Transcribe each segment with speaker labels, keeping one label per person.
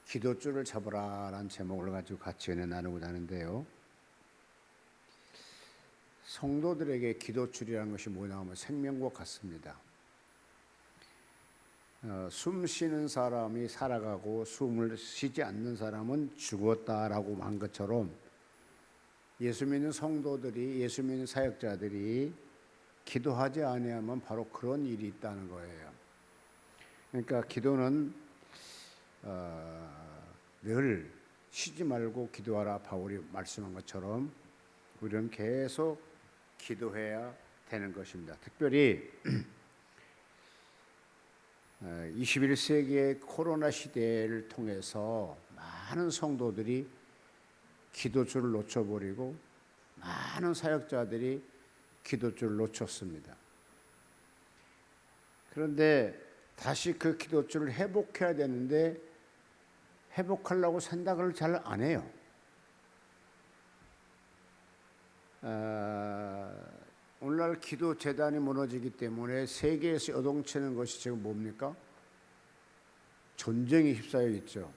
Speaker 1: 기도줄을 잡으라라는 제목을 가지고 같이 은혜 나누고자 하는데요. 성도들에게 기도줄이라는 것이 뭐냐 하면 생명과 같습니다. 숨 쉬는 사람이 살아가고 숨을 쉬지 않는 사람은 죽었다라고 한 것처럼 예수 믿는 성도들이, 예수 믿는 사역자들이 기도하지 아니하면 바로 그런 일이 있다는 거예요. 그러니까 기도는 늘 쉬지 말고 기도하라 바울이 말씀한 것처럼 우리는 계속 기도해야 되는 것입니다. 특별히 21세기의 코로나 시대를 통해서 많은 성도들이 기도줄을 놓쳐버리고 많은 사역자들이 기도줄을 놓쳤습니다. 그런데 다시 그 기도줄을 회복해야 되는데 회복하려고 생각을 잘 안 해요. 오늘날 기도 재단이 무너지기 때문에 세계에서 요동치는 것이 지금 뭡니까? 전쟁이 휩싸여 있죠.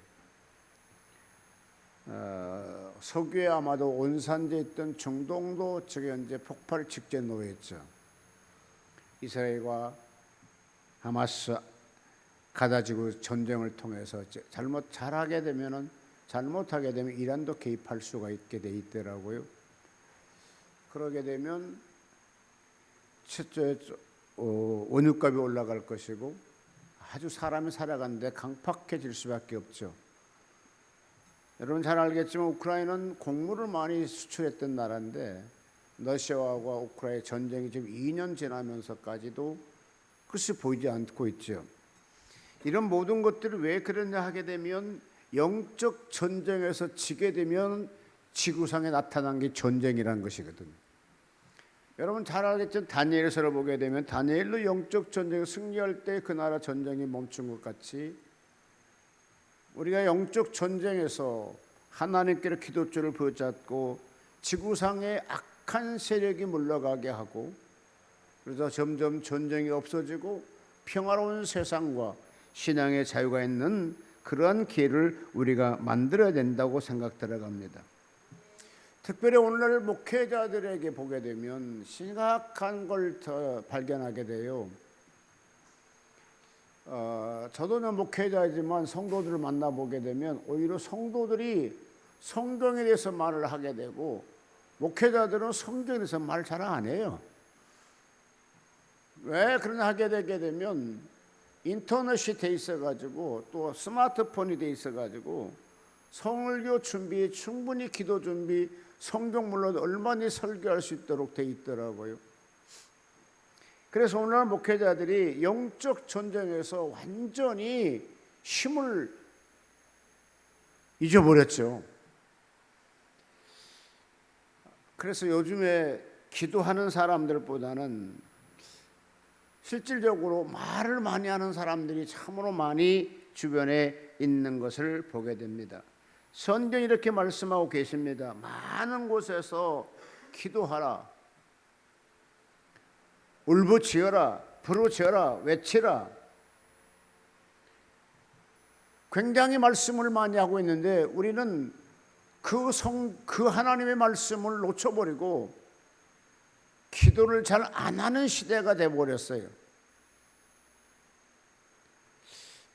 Speaker 1: 석유에 아마도 온산돼 있던 중동도 지금 현재 폭발 직전에 놓여 있죠. 이스라엘과 하마스 가다지구 전쟁을 통해서 잘못하게 되면 이란도 개입할 수가 있게 돼 있더라고요. 그러게 되면 첫째 원유값이 올라갈 것이고 아주 사람이 살아가는데 강팍해질 수밖에 없죠. 여러분 잘 알겠지만 우크라이나는 곡물을 많이 수출했던 나라인데 러시아와 우크라이나 전쟁이 지금 2년 지나면서까지도 끝이 보이지 않고 있죠. 이런 모든 것들이 왜 그러냐 하게 되면 영적 전쟁에서 지게 되면 지구상에 나타난 게 전쟁이라는 것이거든요. 여러분 잘 알겠죠? 다니엘서를 보게 되면 다니엘도 영적 전쟁에 승리할 때 그 나라 전쟁이 멈춘 것 같이 우리가 영적 전쟁에서 하나님께로 기도줄을 붙잡고 지구상에 악한 세력이 물러가게 하고 그래서 점점 전쟁이 없어지고 평화로운 세상과 신앙의 자유가 있는 그러한 기회를 우리가 만들어야 된다고 생각 들어갑니다. 특별히 오늘날 목회자들에게 보게 되면 심각한 걸 더 발견하게 돼요. 저도 목회자이지만 성도들을 만나보게 되면 오히려 성도들이 성경에 대해서 말을 하게 되고 목회자들은 성경에 대해서 말 잘 안 해요. 왜 그러냐 하게 되게 되면 인터넷이 돼 있어가지고 또 스마트폰이 돼 있어가지고 성설교 준비, 충분히 기도 준비, 성경 물론 얼마나 설교할 수 있도록 돼 있더라고요. 그래서 오늘 목회자들이 영적 전쟁에서 완전히 힘을 잊어버렸죠. 그래서 요즘에 기도하는 사람들보다는 실질적으로 말을 많이 하는 사람들이 참으로 많이 주변에 있는 것을 보게 됩니다. 성경이 이렇게 말씀하고 계십니다. 많은 곳에서 기도하라, 울부짖어라, 부르짖어라, 외치라. 굉장히 말씀을 많이 하고 있는데 우리는 그 하나님의 말씀을 놓쳐버리고 기도를 잘 안 하는 시대가 되어버렸어요.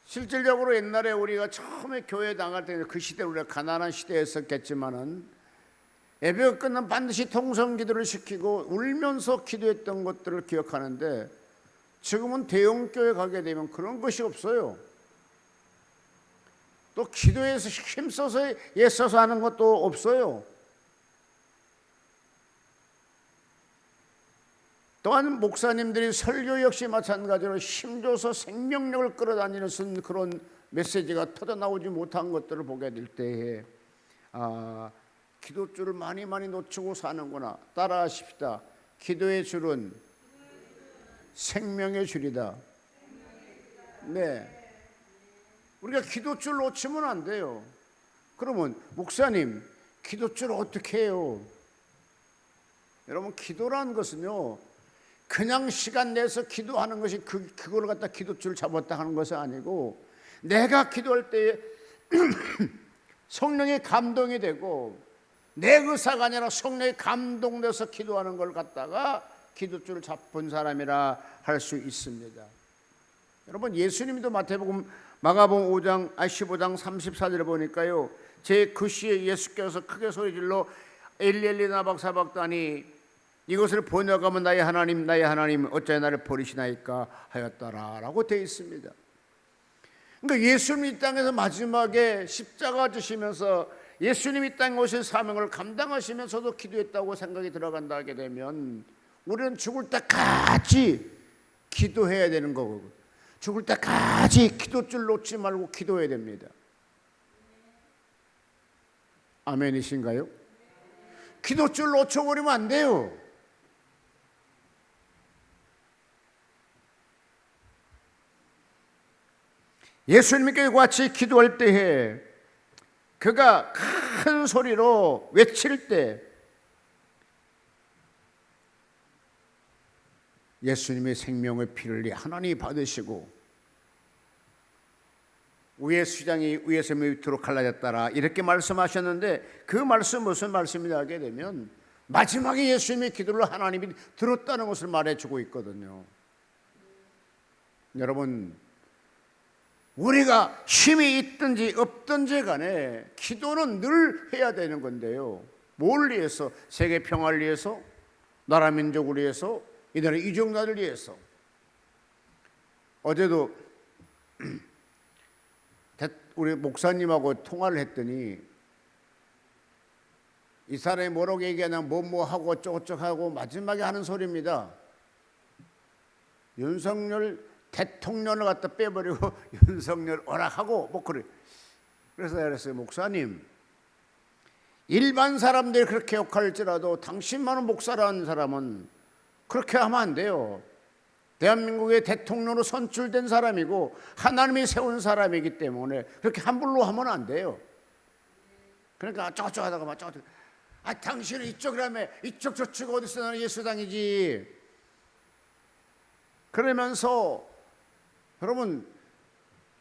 Speaker 1: 실질적으로 옛날에 우리가 처음에 교회 나갈 때 그 시대 우리가 가난한 시대였었겠지만은 예배가 끝나면 반드시 통성기도를 시키고 울면서 기도했던 것들을 기억하는데 지금은 대형교회 가게 되면 그런 것이 없어요. 또 기도에서 힘써서 애써서 하는 것도 없어요. 또한 목사님들이 설교 역시 마찬가지로 힘줘서 생명력을 끌어다니는 그런 메시지가 터져나오지 못한 것들을 보게 될 때에 기도줄을 많이 놓치고 사는구나. 따라하십시다. 기도의 줄은 생명의 줄이다. 네, 우리가 기도줄 놓치면 안 돼요. 그러면 목사님 기도줄 어떻게 해요? 여러분 기도라는 것은요 그냥 시간 내서 기도하는 것이 그걸 갖다 기도줄 잡았다 하는 것이 아니고 내가 기도할 때에 성령의 감동이 되고 내 의사가 아니라 성령의 감동돼서 기도하는 걸 갖다가 기도줄을 잡은 사람이라 할 수 있습니다. 여러분, 예수님도 마가복음 15장 34절에 보니까요, 제 그 시에 예수께서 크게 소리질러 엘리 나박사박다니 이것을 번역하면 나의 하나님 어찌 나를 버리시나이까 하였더라 라고 되어 있습니다. 그러니까 예수님이 이 땅에서 마지막에 십자가 지시면서 예수님이 이 땅에 오신 사명을 감당하시면서도 기도했다고 생각이 들어간다 하게 되면 우리는 죽을 때까지 기도해야 되는 거고, 죽을 때까지 기도줄 놓지 말고 기도해야 됩니다. 아멘이신가요? 기도줄 놓쳐버리면 안 돼요. 예수님께 같이 기도할 때에 그가 큰 소리로 외칠 때 예수님의 생명의 피를 하나님이 받으시고 위의 수장이 위에서 밑으로 갈라졌더라 이렇게 말씀하셨는데, 그 말씀 무슨 말씀이냐 하게 되면 마지막에 예수님의 기도를 하나님이 들었다는 것을 말해주고 있거든요. 여러분, 우리가 힘이 있든지 없든지 간에 기도는 늘 해야 되는 건데요, 뭘 위해서? 세계 평화를 위해서, 나라 민족을 위해서, 이 나라 이정나를 위해서. 어제도 우리 목사님하고 통화를 했더니 이 사람이 뭐라고 얘기하냐, 뭐하고 어쩌고저쩌고 마지막에 하는 소리입니다. 윤석열 대통령을 갖다 빼버리고 윤석열 오락하고 뭐 그래. 그래서 내가 그랬어요, 목사님, 일반 사람들이 그렇게 욕할지라도 당신만은 목사라는 사람은 그렇게 하면 안 돼요. 대한민국의 대통령으로 선출된 사람이고 하나님이 세운 사람이기 때문에 그렇게 함부로 하면 안 돼요. 그러니까 어쩌고저쩌고 하다가 막 어쩌고저쩌고, 당신은 이쪽이라며, 이쪽 저쪽 어디서 나는 예수당이지. 그러면서 여러분,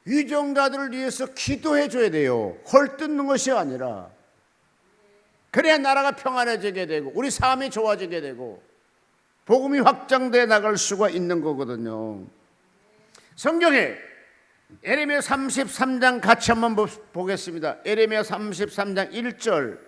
Speaker 1: 위정자들을 위해서 기도해 줘야 돼요. 헐뜯는 것이 아니라. 그래야 나라가 평안해지게 되고 우리 삶이 좋아지게 되고 복음이 확장돼 나갈 수가 있는 거거든요. 성경에 에레미야 33장 같이 한번 보겠습니다. 에레미야 33장 1절.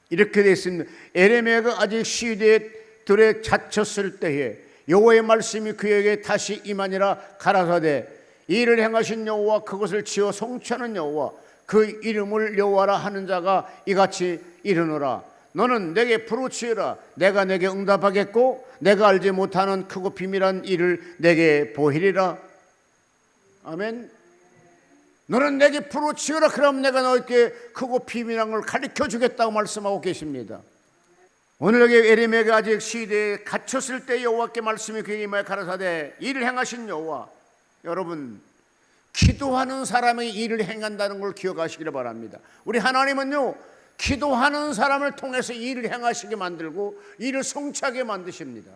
Speaker 1: 이렇게 되어 있습니다. 에레미야가 아직 시대에 들에 갇혔을 때에 여호와의 말씀이 그에게 다시 임하니라. 가라사대 이 일을 행하신 여호와, 그것을 지어 성취하는 여호와, 그 이름을 여호와라 하는 자가 이같이 이르노라. 너는 내게 부르짖으라. 내가 내게 응답하겠고 내가 알지 못하는 크고 비밀한 일을 내게 보이리라. 아멘. 너는 내게 부르짖으라. 그럼 내가 너에게 크고 비밀한 걸 가르쳐 주겠다고 말씀하고 계십니다. 오늘 여기 에레미야가 아직 시대에 갇혔을 때 여호와께 말씀이 그에게 임하여 가라사대 일을 행하신 여호와. 여러분, 기도하는 사람이 일을 행한다는 걸 기억하시기를 바랍니다. 우리 하나님은요, 기도하는 사람을 통해서 일을 행하시게 만들고 일을 성취하게 만드십니다.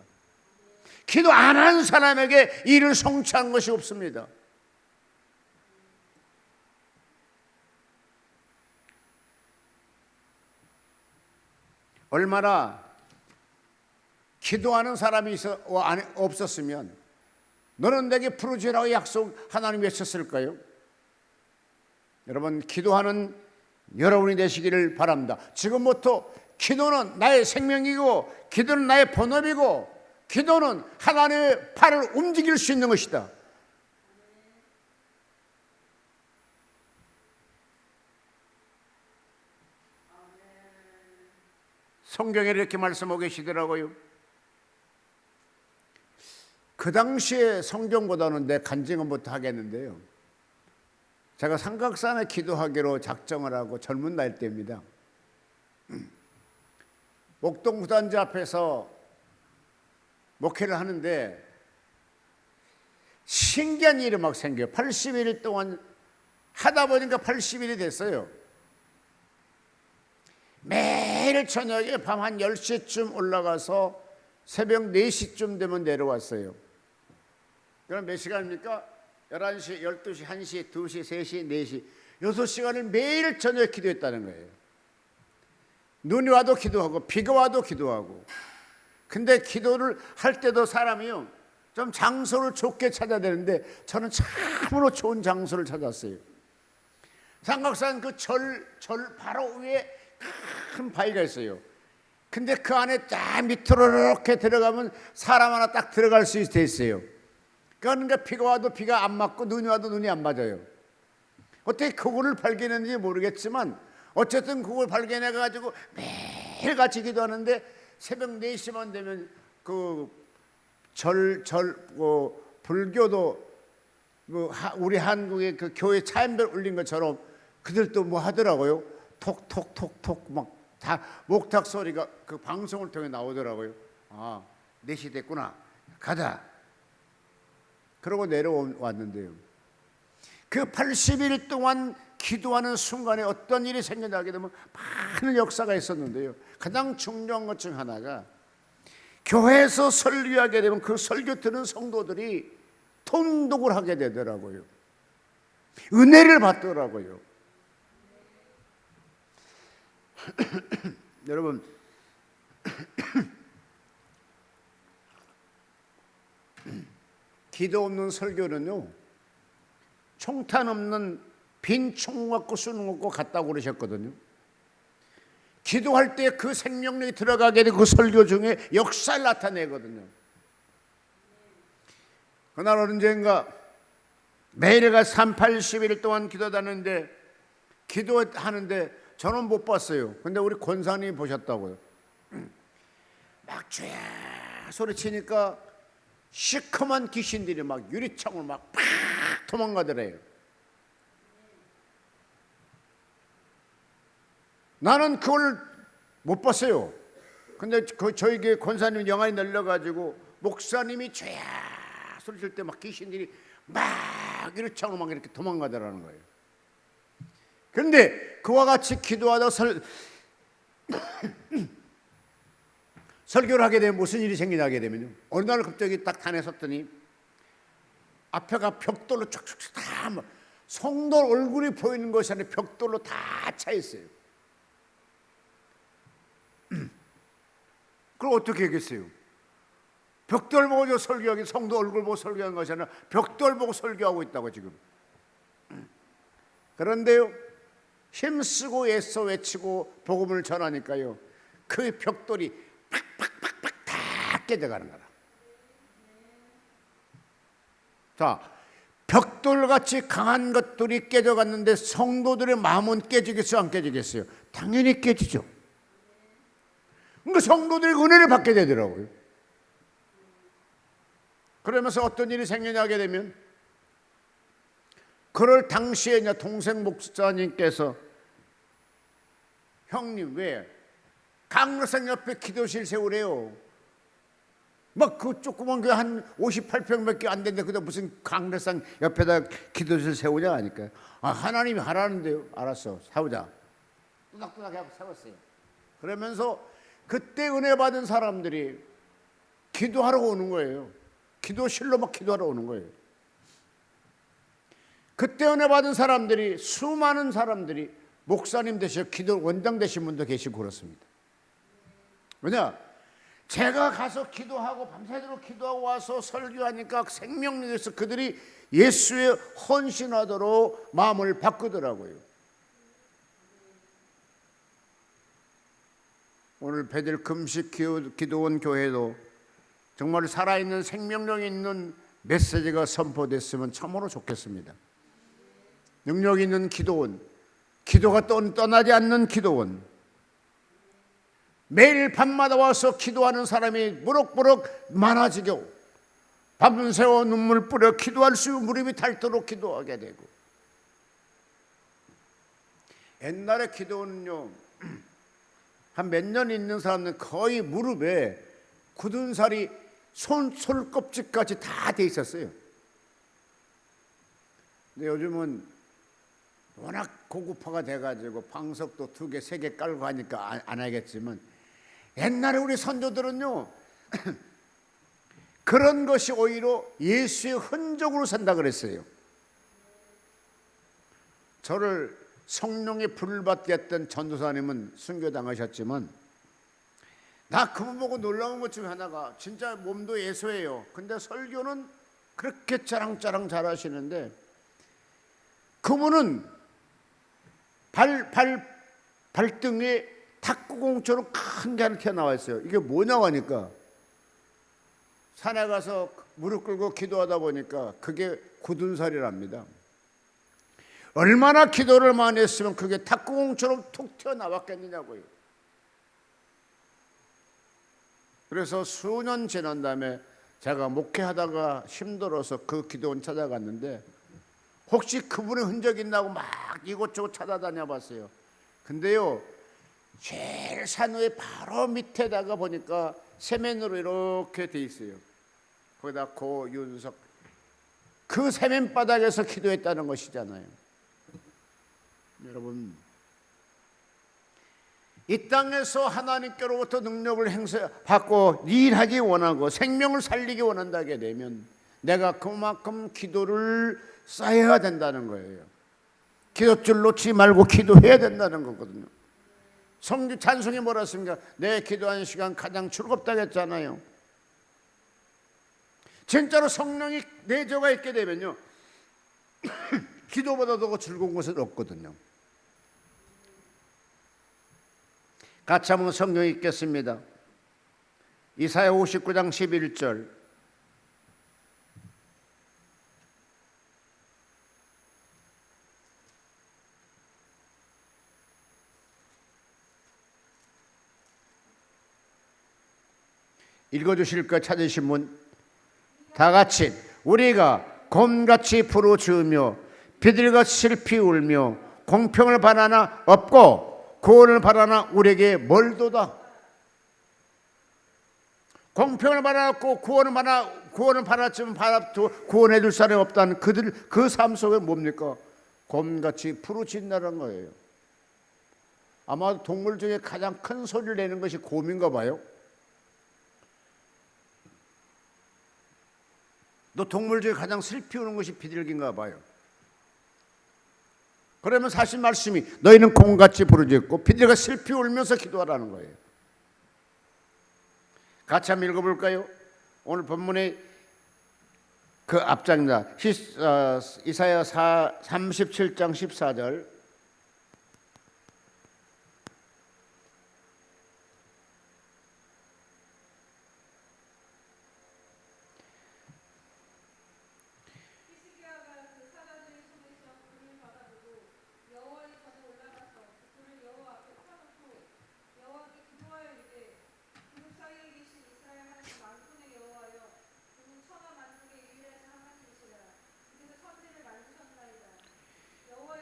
Speaker 1: 기도 안 한 사람에게 일을 성취한 것이 없습니다. 얼마나 기도하는 사람이 없었으면 너는 내게 부르짖으라고 약속 하나님이 외쳤을까요? 여러분, 기도하는 여러분이 되시기를 바랍니다. 지금부터 기도는 나의 생명이고 기도는 나의 본업이고 기도는 하나님의 팔을 움직일 수 있는 것이다. 성경에 이렇게 말씀하고 계시더라고요. 그 당시에 성경보다는 내 간증은부터 하겠는데요, 제가 삼각산에 기도하기로 작정을 하고 젊은 날 때입니다. 목동구단지 앞에서 목회를 하는데 신기한 일이 막 생겨요. 80일 동안 하다 보니까 80일이 됐어요. 매일 저녁에 밤 한 10시쯤 올라가서 새벽 4시쯤 되면 내려왔어요. 그럼 몇 시간입니까? 11시, 12시, 1시, 2시, 3시, 4시 6시간을 매일 저녁에 기도했다는 거예요. 눈이 와도 기도하고 비가 와도 기도하고. 근데 기도를 할 때도 사람이요 좀 장소를 좋게 찾아야 되는데 저는 참으로 좋은 장소를 찾았어요. 삼각산 그 절 바로 위에 큰 바위가 있어요. 근데 그 안에 딱 밑으로 이렇게 들어가면 사람 하나 딱 들어갈 수 있어요. 그러니까 비가 와도 비가 안 맞고 눈이 와도 눈이 안 맞아요. 어떻게 그거를 발견했는지 모르겠지만 어쨌든 그걸 발견해 가지고 매일 같이 기도하는데 새벽 4시만 되면 그 불교도 우리 한국의 그 교회 차인별 울린 것처럼 그들도 뭐 하더라고요. 톡톡톡톡 막 다 목탁 소리가 그 방송을 통해 나오더라고요. 아, 4시 됐구나. 가자. 그러고 내려왔는데요. 그 80일 동안 기도하는 순간에 어떤 일이 생겨나게 되면 많은 역사가 있었는데요. 가장 중요한 것 중 하나가 교회에서 설교하게 되면 그 설교 듣는 성도들이 통독을 하게 되더라고요. 은혜를 받더라고요. 여러분 기도 없는 설교는요 총탄 없는 빈 총 갖고 수능 갖고 같다고 그러셨거든요. 기도할 때 그 생명력이 들어가게 되고 그 설교 중에 역사를 나타내거든요. 그날 언젠가 매일가 80일 동안 기도하는데 기도하는데 저는 못 봤어요. 근데 우리 권사님이 보셨다고요. 막 쥐야 소리치니까 시커먼 귀신들이 막 유리창을 막 팍 도망가더래요. 나는 그걸 못 봤어요. 근데 저희 교회 권사님 영안이 ner려가지고 목사님이 쥐야 소리칠 때 막 귀신들이 막 유리창을 막 이렇게 도망가더라는 거예요. 그런데 그와 같이 기도하다 설교를 하게 되면 무슨 일이 생기게 되면요. 어느 날 갑자기 딱 단에 섰더니 앞에가 벽돌로 쫙쫙 다 성도 얼굴이 보이는 것이 아니라 벽돌로 다 차 있어요. 그럼 어떻게 하겠어요? 벽돌 보고 설교하기 성도 얼굴 보고 설교하는 것이 아니라 벽돌 보고 설교하고 있다고 지금. 그런데요. 힘쓰고 애써 외치고 복음을 전하니까요 그 벽돌이 팍팍팍팍 다 깨져가는 거라. 자, 벽돌같이 강한 것들이 깨져갔는데 성도들의 마음은 깨지겠어요 안 깨지겠어요? 당연히 깨지죠. 그러니까 성도들이 은혜를 받게 되더라고요. 그러면서 어떤 일이 생겨나게 되면 그럴 당시에 이제 동생 목사님께서 형님 왜 강로산 옆에 기도실 세우래요? 막 그 조그만 게 한 58평밖에 안 되는데 그다 무슨 강로산 옆에다 기도실 세우냐 하니까 아 하나님이 하라는데요. 알았어 세우자. 뚜닥뚜닥 하고 세웠어요. 그러면서 그때 은혜 받은 사람들이 기도하러 오는 거예요. 기도실로 막 기도하러 오는 거예요. 그때 은혜 받은 사람들이 수많은 사람들이 목사님 되시고 기도 원장 되신 분도 계시고 그렇습니다. 왜냐? 제가 가서 기도하고 밤새도록 기도하고 와서 설교하니까 생명력에서 그들이 예수에 헌신하도록 마음을 바꾸더라고요. 오늘 베들 금식 기도원 교회도 정말 살아있는 생명력 있는 메시지가 선포됐으면 참으로 좋겠습니다. 능력 있는 기도원, 기도가 떠나지 않는 기도원, 매일 밤마다 와서 기도하는 사람이 무럭무럭 많아지고 밤새워 눈물 뿌려 기도할 수 있는 무릎이 닳도록 기도하게 되고. 옛날에 기도원은요 한 몇 년 있는 사람은 거의 무릎에 굳은 살이 솔껍질까지 다 돼 있었어요. 근데 요즘은 워낙 고급화가 돼가지고 방석도 2개, 3개 깔고 하니까 안 하겠지만, 옛날에 우리 선조들은요 그런 것이 오히려 예수의 흔적으로 산다 그랬어요. 저를 성령의 불을 받게 했던 전도사님은 순교당하셨지만, 나 그분 보고 놀라운 것 중 하나가, 진짜 몸도 예소해요. 근데 설교는 그렇게 짜랑짜랑 잘하시는데, 그분은 발등에 탁구공처럼 큰 게 하나 튀어나와 있어요. 이게 뭐냐고 하니까, 산에 가서 무릎 꿇고 기도하다 보니까 그게 굳은 살이랍니다. 얼마나 기도를 많이 했으면 그게 탁구공처럼 툭 튀어나왔겠느냐고요. 그래서 수년 지난 다음에 제가 목회하다가 힘들어서 그 기도원 찾아갔는데, 혹시 그분의 흔적이 있나고 막 이곳저곳 찾아다녀 봤어요. 근데요, 제일 산 위에 바로 밑에다가 보니까 세면으로 이렇게 돼 있어요. 거기다 고윤석, 그 세면바닥에서 기도했다는 것이잖아요. 여러분, 이 땅에서 하나님께로부터 능력을 행사받고 일하기 원하고 생명을 살리기 원한다게 되면 내가 그만큼 기도를 쌓아야 된다는 거예요. 기도줄 놓지 말고 기도해야 된다는 거거든요. 성경 찬송이 뭐라 했습니까? 내 기도하는 시간 가장 즐겁다고 했잖아요. 진짜로 성령이 내조가 있게 되면요 기도보다 더 즐거운 것은 없거든요. 같이 한번 성경 읽겠습니다. 이사야 59장 11절. 읽어주실까? 찾으신 분 다 같이. 우리가 곰같이 부르짖으며 비둘기같이 슬피 울며 공평을 바라나 없고 구원을 바라나 우리에게 멀도다. 공평을 바라고 구원을 바랐지만 구원해 줄 사람이 없다는 그들 그 삶 속에 뭡니까? 곰같이 부르짖는다는 거예요. 아마 동물 중에 가장 큰 소리를 내는 것이 곰인가 봐요. 또 동물 중에 가장 슬피 우는 것이 비둘기인가 봐요. 그러면 사실 말씀이 너희는 곰같이 부르짖고 비둘기가 슬피 울면서 기도하라는 거예요. 같이 한번 읽어볼까요? 오늘 본문의 그 앞장입니다. 이사야 37장 14절.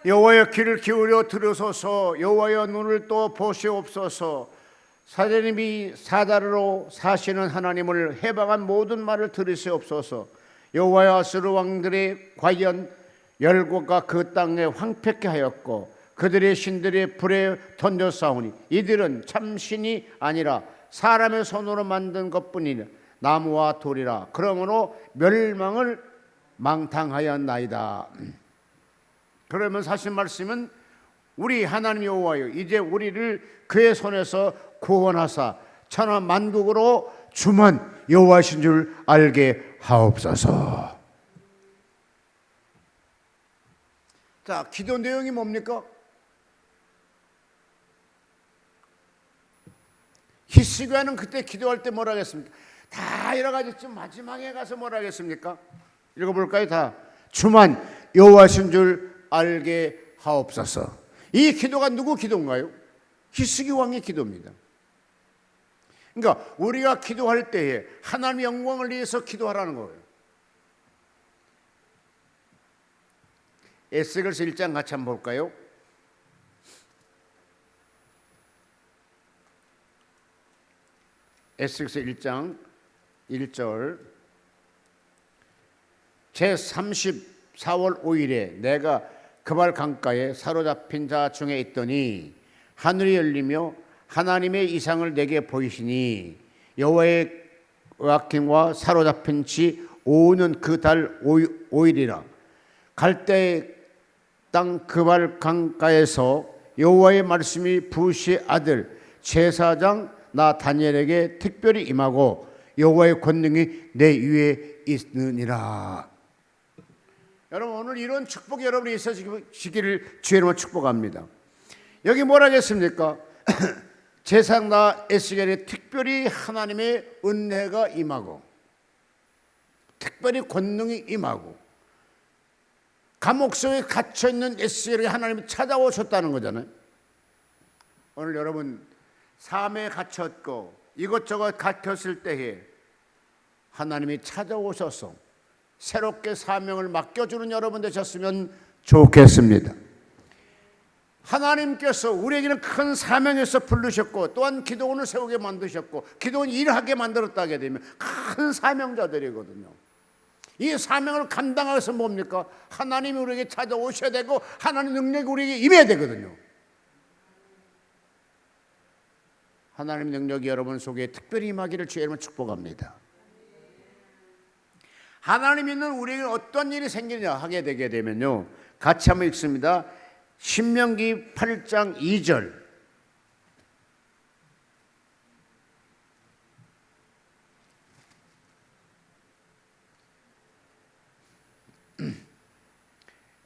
Speaker 1: 여호와여 귀를 기울여 들으소서. 여호와여 눈을 또 보시옵소서. 사자님이 사다리로 사시는 하나님을 해방한 모든 말을 들으시옵소서. 여호와여 아수르 왕들의 과연 열국가 그 땅에 황폐케 하였고 그들의 신들이 불에 던져싸우니 이들은 참신이 아니라 사람의 손으로 만든 것뿐이니 나무와 돌이라. 그러므로 멸망을 망탕하였나이다. 그러면 사실 말씀은 우리 하나님 여호와여 이제 우리를 그의 손에서 구원하사 천하 만국으로 주만 여호와신 줄 알게 하옵소서. 자, 기도 내용이 뭡니까? 히스기야는 그때 기도할 때 뭐라 하겠습니까? 다 여러 가지 좀 마지막에 가서 뭐라 하겠습니까? 읽어볼까요? 다 주만 여호와신 줄 알게 하옵소서. 이 기도가 누구 기도인가요? 히스기 왕의 기도입니다. 그러니까 우리가 기도할 때에 하나님의 영광을 위해서 기도하라는 거예요. 에스겔서 1장 같이 한번 볼까요? 에스겔서 1장 1절 제 4월 5일에 내가 그발 강가에 사로잡힌 자 중에 있더니 하늘이 열리며 하나님의 이상을 내게 보이시니 여호와의 와킹과 사로잡힌 지 5년 그 달 5일이라. 갈대 땅 그발 강가에서 여호와의 말씀이 부시의 아들 제사장 나 다니엘에게 특별히 임하고 여호와의 권능이 내 위에 있느니라. 여러분, 오늘 이런 축복이 여러분이 있으시기를 주의 이름으로 축복합니다. 여기 뭐라 했습니까? 제사장 나 에스겔에 특별히 하나님의 은혜가 임하고 특별히 권능이 임하고 감옥 속에 갇혀있는 에스겔에게 하나님이 찾아오셨다는 거잖아요. 오늘 여러분 삶에 갇혔고 이것저것 갇혔을 때에 하나님이 찾아오셔서 새롭게 사명을 맡겨주는 여러분 되셨으면 좋겠습니다. 하나님께서 우리에게는 큰 사명에서 부르셨고 또한 기도원을 세우게 만드셨고 기도원 일하게 만들었다게 되면 큰 사명자들이거든요. 이 사명을 감당하기 위해서 뭡니까? 하나님이 우리에게 찾아오셔야 되고 하나님 능력이 우리에게 임해야 되거든요. 하나님 능력이 여러분 속에 특별히 임하기를 주의 이름으로 축복합니다. 하나님 있는 우리에게 어떤 일이 생기냐 하게 되게 되면요, 같이 한번 읽습니다. 신명기 8장 2절.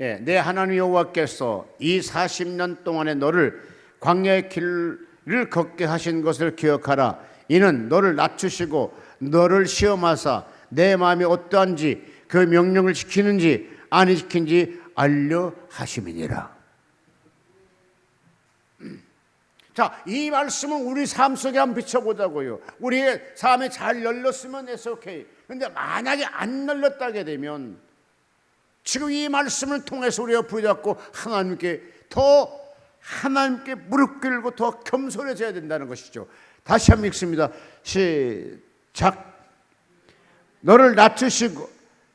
Speaker 1: 예, 내 하나님 여호와께서 이 40년 동안에 너를 광야의 길을 걷게 하신 것을 기억하라. 이는 너를 낮추시고 너를 시험하사 내 마음이 어떠한지 그 명령을 지키는지 안 지킨지 알려 하심이니라. 자, 이 말씀은 우리 삶 속에 한번 비춰보자고요. 우리의 삶에 잘 열렸으면 it's okay. 근데 만약에 안 열렸다게 되면 지금 이 말씀을 통해서 우리가 부여잡고 하나님께 무릎 꿇고 더 겸손해져야 된다는 것이죠. 다시 한번 읽습니다. 시작. 너를 낮추시고,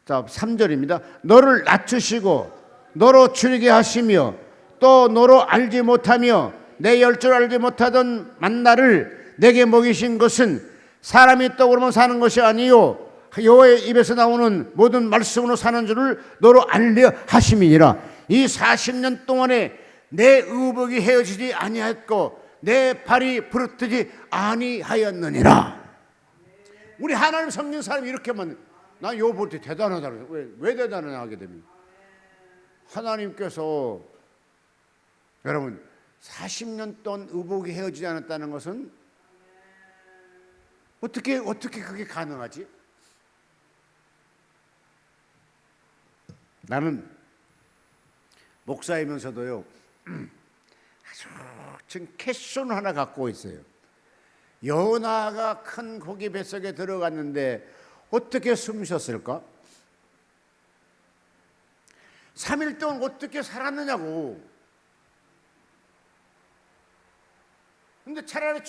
Speaker 1: 자 3절입니다. 너를 낮추시고 너로 줄이게 하시며 또 너로 알지 못하며 내 열 줄 알지 못하던 만나를 내게 먹이신 것은 사람이 떡으로만 사는 것이 아니요 여호와의 입에서 나오는 모든 말씀으로 사는 줄을 너로 알려 하심이니라. 이 40년 동안에 내 의복이 헤어지지 아니하였고 내 발이 부르트지 아니하였느니라. 우리 하나님 섬긴 사람이 이렇게만, 난 이거 볼 때 대단하다. 왜 대단하냐 하게 되면 하나님께서 여러분 40년 동안 의복이 헤어지지 않았다는 것은 어떻게 그게 가능하지? 나는 목사이면서도요 아주 지금 캐션 하나 갖고 있어요. 연하가 큰 고기 뱃속에 들어갔는데 어떻게 숨 쉬었을까? 3일 동안 어떻게 살았느냐고. 근데 차라리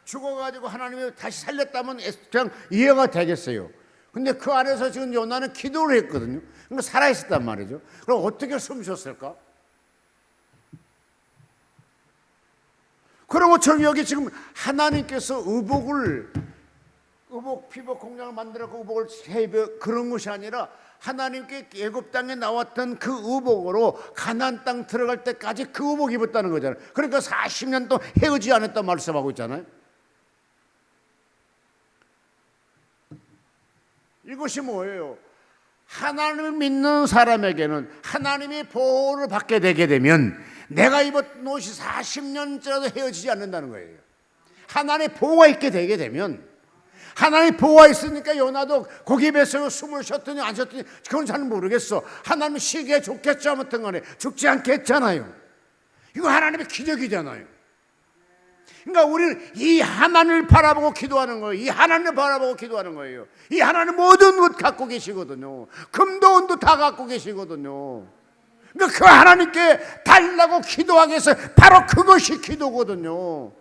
Speaker 1: 죽어가지고 하나님이 다시 살렸다면 그냥 이해가 되겠어요. 근데 그 안에서 지금 요나는 기도를 했거든요. 그러니까 살아있었단 말이죠. 그럼 어떻게 숨 쉬었을까? 그런 것처럼 여기 지금 하나님께서 피복 공장을 만들었고 의복을 해입어 그런 것이 아니라 하나님께 애굽 땅에 나왔던 그 의복으로 가나안 땅 들어갈 때까지 그 의복 입었다는 거잖아요. 그러니까 40년 동안 헤어지지 않았다 말씀하고 있잖아요. 이것이 뭐예요? 하나님을 믿는 사람에게는 하나님이 보호를 받게 되게 되면 내가 입었던 옷이 40년째라도 헤어지지 않는다는 거예요. 하나님의 보호가 있게 되게 되면, 하나님의 보호가 있으니까 요나도 고기 뱃속에 숨을 쉬었더니 안 쉬었더니 그건 잘 모르겠어. 하나님 쉬게 좋겠죠. 아무튼 간에 죽지 않겠잖아요. 이거 하나님의 기적이잖아요. 그러니까 우리는 이 하나님을 바라보고 기도하는 거예요. 이 하나님을 바라보고 기도하는 거예요. 이 하나님 모든 것 갖고 계시거든요. 금도 은도 다 갖고 계시거든요. 그러니까 그 하나님께 달라고 기도하기 위해서 바로 그것이 기도거든요.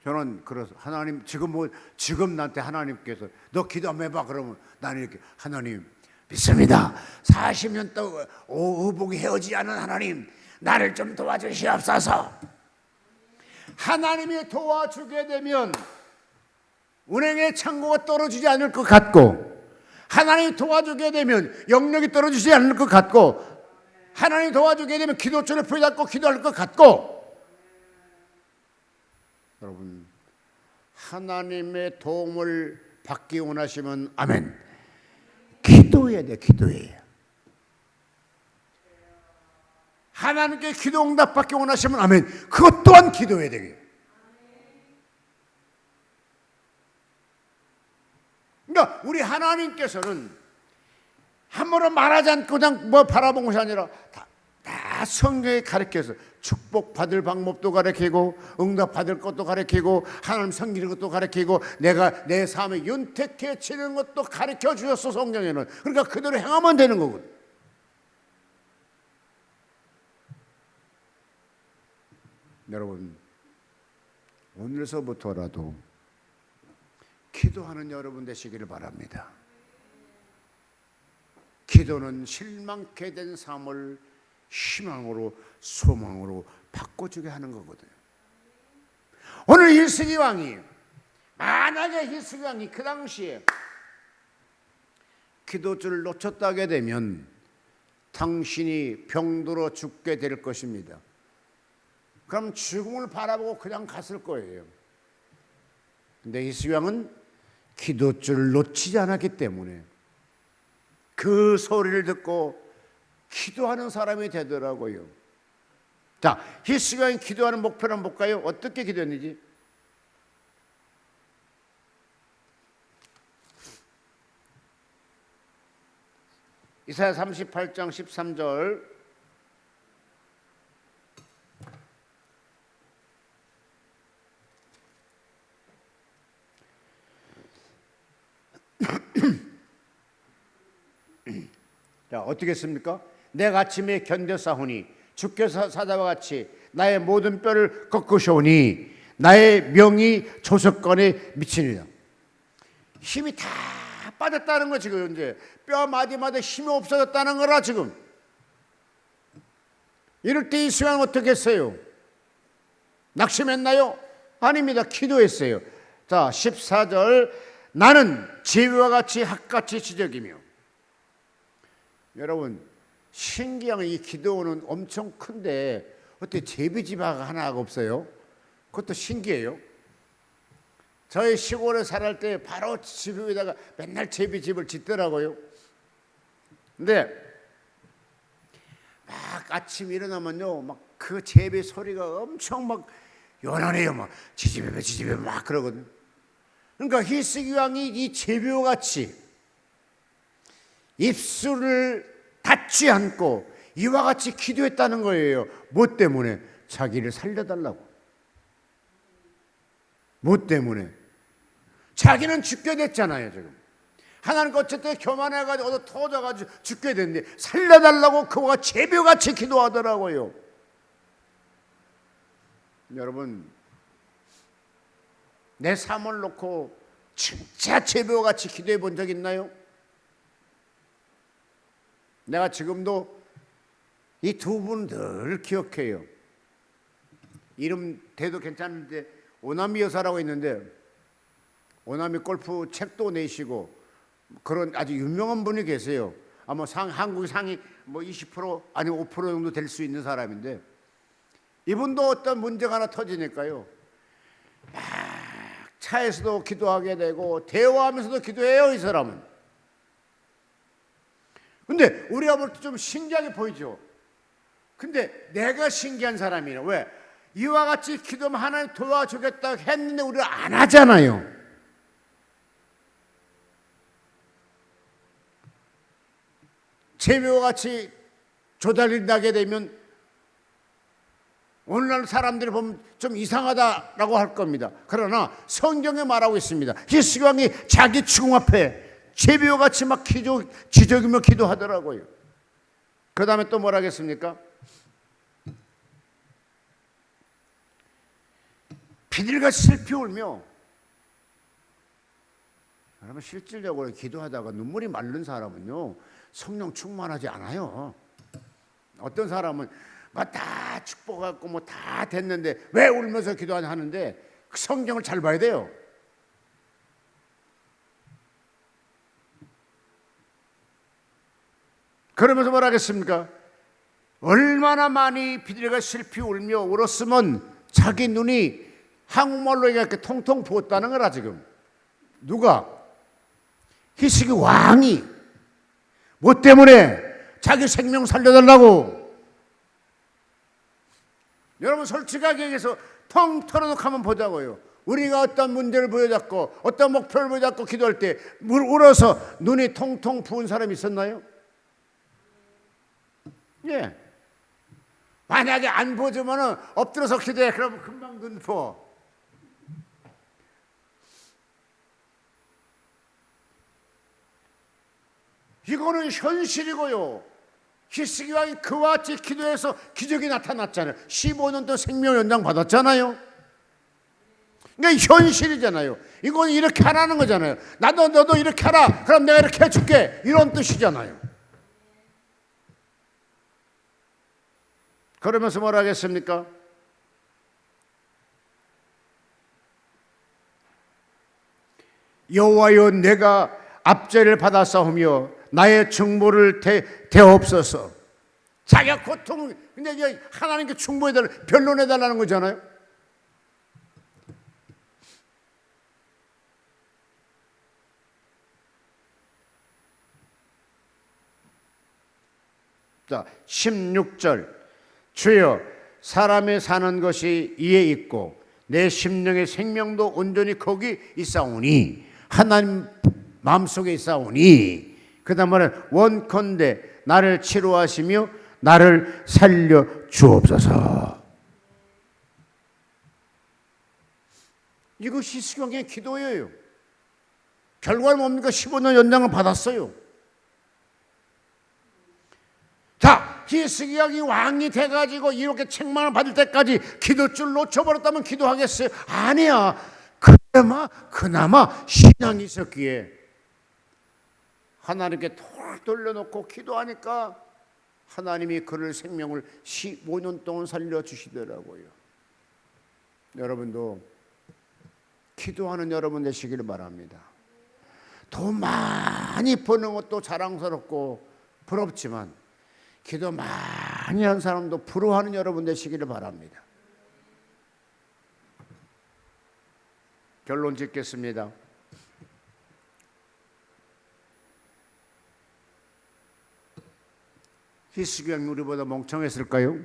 Speaker 1: 저는 그래서 하나님 지금 나한테 하나님께서 너 기도 한번 해봐 그러면 나는 이렇게 하나님 믿습니다. 40년 동안 의복이 헤어지지 않은 하나님 나를 좀 도와주시옵소서. 하나님이 도와주게 되면 은행에 창고가 떨어지지 않을 것 같고, 하나님이 도와주게 되면 영역이 떨어지지 않을 것 같고, 하나님이 도와주게 되면 기도줄을 붙잡고 기도할 것 같고, 여러분 하나님의 도움을 받기 원하시면 아멘. 기도해야 돼. 기도해야. 하나님께 기도 응답 받기 원하시면 아멘. 그것 또한 기도해야 되게. 그러니까 우리 하나님께서는 함부로 말하지 않고 그냥 바라본 것이 아니라 다 성경에 가르쳐서 축복받을 방법도 가르치고 응답받을 것도 가르치고 하나님 섬기는 것도 가르치고 내가 내 삶에 윤택해지는 것도 가르쳐 주셨어. 성경에는. 그러니까 그대로 행하면 되는 거거든. 여러분 오늘서부터라도 기도하는 여러분 되시기를 바랍니다. 기도는 실망케 된 삶을 희망으로 소망으로 바꿔주게 하는 거거든요. 오늘 히스기 왕이 만약에 히스기 왕이 그 당시에 기도줄을 놓쳤다게 되면 당신이 병들어 죽게 될 것입니다. 그럼 죽음을 바라보고 그냥 갔을 거예요. 근데 히스기 왕은 기도줄을 놓치지 않았기 때문에 그 소리를 듣고 기도하는 사람이 되더라고요. 자, 히스기 왕이 기도하는 목표를 한번 볼까요? 어떻게 기도했는지. 이사야 38장 13절. 자, 어떻게 했습니까? 내가 아침에 견뎌싸우니 주께서 사자와 같이 나의 모든 뼈를 꺾으시오니 나의 명이 조석관에 미치니라. 힘이 다 빠졌다는 거 지금. 이제 뼈 마디마디 힘이 없어졌다는 거라 지금. 이럴 때 이 시간 어떻게 했어요? 낙심했나요? 아닙니다. 기도했어요. 자, 14절. 나는 제비와 같이 학같이 지적이며. 여러분 신기한 이 기도는 엄청 큰데 어떻게 제비집화가 하나가 없어요? 그것도 신기해요. 저희 시골에 살할 때 바로 집 위에다가 맨날 제비집을 짓더라고요. 근데 막 아침 일어나면요 막 그 제비 소리가 엄청 막 연하네요. 막 지지배배 지지배배 막 그러거든. 그러니까 히스기 왕이 이 제비와 같이 입술을 닫지 않고 이와 같이 기도했다는 거예요. 뭐 때문에? 자기를 살려달라고. 뭐 때문에? 자기는 죽게 됐잖아요 지금. 하나님 어쨌든 교만해가지고 어디 터져가지고 죽게 됐는데 살려달라고 그와 제비같이 기도하더라고요. 여러분 내 삶을 놓고 진짜 제비같이 기도해 본 적 있나요? 내가 지금도 이 두 분 늘 기억해요. 이름 대도 괜찮은데 오나미 여사라고 있는데 오나미 골프 책도 내시고 그런 아주 유명한 분이 계세요. 아마 한국 상위 뭐 20% 아니면 5% 정도 될 수 있는 사람인데 이분도 어떤 문제가 하나 터지니까요. 막 차에서도 기도하게 되고 대화하면서도 기도해요 이 사람은. 근데 우리가 볼 때 좀 신기하게 보이죠. 근데 내가 신기한 사람이에요. 왜? 이와 같이 기도하면 하나님 도와주겠다고 했는데 우리가 안 하잖아요. 제비와 같이 조달이 나게 되면 오늘날 사람들이 보면 좀 이상하다라고 할 겁니다. 그러나 성경에 말하고 있습니다. 히스기 왕이 자기 죽음 앞에 제비와 같이 막 지적이며 기도하더라고요. 그 다음에 또 뭐라 하겠습니까? 비둘기같이 슬피 울며, 여러분 실질적으로 기도하다가 눈물이 마른 사람은요 성령 충만하지 않아요. 어떤 사람은 다 축복받고 뭐 다 됐는데 왜 울면서 기도하냐 하는데 그 성경을 잘 봐야 돼요. 그러면서 뭐라 하겠습니까? 얼마나 많이 비둘기가 슬피 울며 울었으면 자기 눈이 한국말로 이렇게 통통 부었다는 거라. 지금 누가? 히스기 왕이. 뭐 때문에? 자기 생명 살려달라고. 여러분 솔직하게 얘기해서 통 털어놓고 한번 보자고요. 우리가 어떤 문제를 보여잡고 어떤 목표를 보여잡고 기도할 때 울어서 눈이 통통 부은 사람이 있었나요? 예. 만약에 안 보여주면 엎드려서 기도해. 그러면 금방 눈 부어. 이거는 현실이고요. 히스기 왕이 그와 같이 기도해서 기적이 나타났잖아요. 15년 동안 생명 연장 받았잖아요. 그러니까 현실이잖아요. 이건 이렇게 하라는 거잖아요. 너도 이렇게 하라. 그럼 내가 이렇게 해줄게. 이런 뜻이잖아요. 그러면서 뭐라 하겠습니까? 여호와여, 내가 압제를 받았사오며 나의 중보를 대옵소서. 자기가 고통, 근데 이제 하나님께 중보해달라, 변론해달라는 거잖아요. 자, 16절. 주여, 사람의 사는 것이 이에 있고 내 심령의 생명도 온전히 거기 있사오니, 하나님 마음속에 있사오니, 그 다음 말은 원컨대 나를 치료하시며 나를 살려 주옵소서. 이것이 히스기 왕의 기도예요. 결과는 뭡니까? 15년 연장을 받았어요. 자, 히스기 왕이 돼가지고 이렇게 책망을 받을 때까지 기도줄 놓쳐버렸다면 기도하겠어요? 아니야. 그나마 신앙이 있었기에 하나님께 톡 돌려놓고 기도하니까 하나님이 그를 생명을 15년 동안 살려주시더라고요. 여러분도 기도하는 여러분 되시기를 바랍니다. 돈 많이 버는 것도 자랑스럽고 부럽지만 기도 많이 한 사람도 부러워하는 여러분 되시기를 바랍니다. 결론 짓겠습니다. 히스기 왕이 우리보다 멍청했을까요?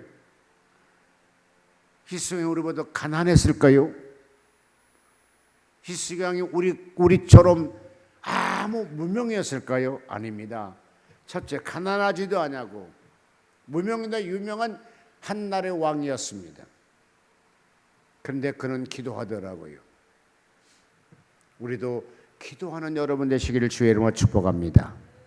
Speaker 1: 히스기 왕이 우리보다 가난했을까요? 히스기 왕이 우리처럼 아무 무명이었을까요? 아닙니다. 첫째, 가난하지도 않냐고 무명이나 유명한 한나라의 왕이었습니다. 그런데 그는 기도하더라고요. 우리도 기도하는 여러분 되시기를 주의 이름으로 축복합니다.